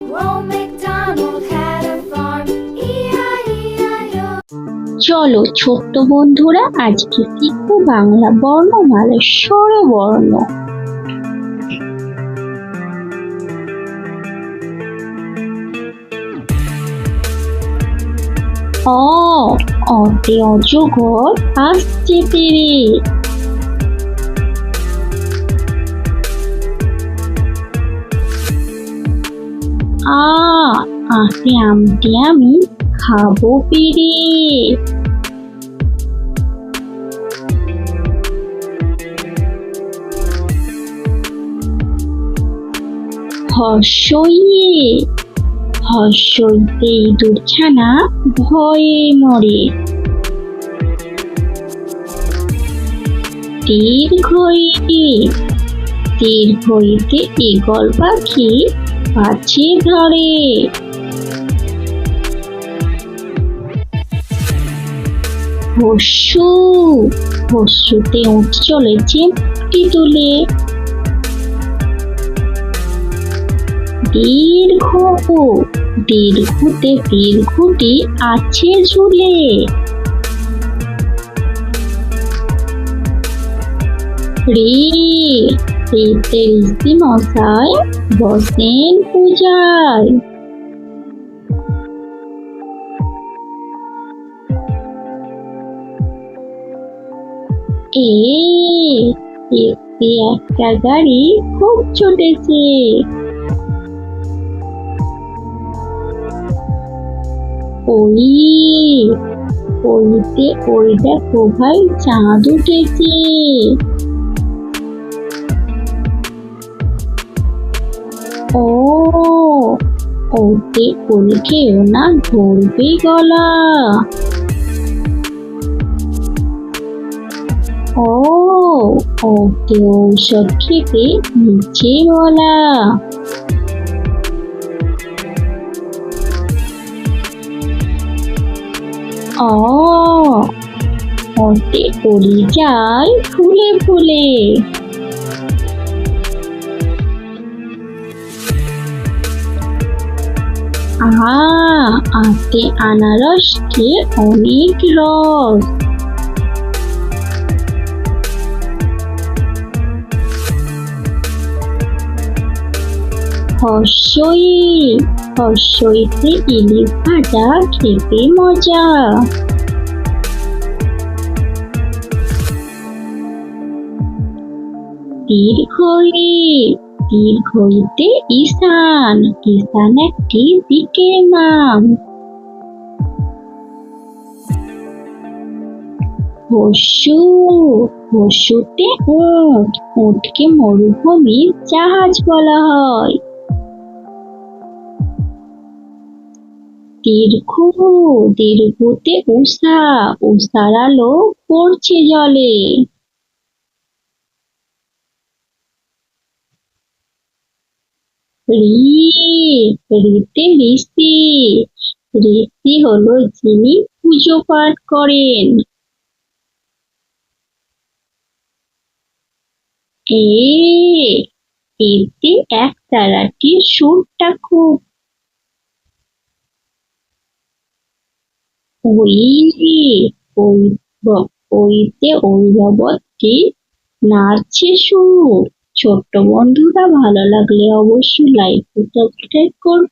Ronald McDonald had a farm, E-I-E-I-O. চলো ছোট্ট বন্ধুরা, আজকে শিখবো বাংলা বর্ণমালার স্বরবর্ণ। অ, অতে অজগর আসছে তেরে। আ, আতে আমটি আমি খাবো পেরে। হর্ষইয়ে, হর্ষইতে ইঁদুর ছানা ভয়ে মরে। দীর্ঘইয়ে, দীর্ঘইতে ঈগল পাখি পাছে ধরে। হর্ষু, হর্ষুতে উঠ চলেছে মাটি তুলে। দীর্ঘ, দীর্ঘতে দীর্ঘটি আছে ঝুলে। রে, রেতে ঋষি মশাই বসেন পূজায়। এতে একটা গাড়ি খুব ছুটেছে। ওই, ওইতে ওই দেখো ভাই চাঁদ উঠেছে। ও, ওতে উল্কেও না ধরবে গলা। ও, ওতে ঔষধ খেতে নিচে বলা। অ, ওতে উড়ে যায় ফুলে ফুলে। আহা, আতে আনারসকে অনেক রস। হর্ষই, হর্ষইতে ইলিশ ভাজা খেতে মজা। দীর্ঘই, দীর্ঘইতে ঈশান, ঈশান একটি দিকের নাম। হর্ষু, হর্ষুতে উট, উটকে মরুভূমির জাহাজ বলা হয়। দীর্ঘ, দীর্ঘতে উষা, উষার আলো পড়ছে জলে। ঋ, ঋতে ঋষি, ঋষি হলো যিনি পুজো পাঠ করেন। এতে একতারাটির সুরটা খুব। ওই, ওইতে ঐরাবতী নাচছে সুর। ছোট্ট বন্ধুরা, ভালো লাগলে অবশ্যই লাইক ও সাবস্ক্রাইব করবে।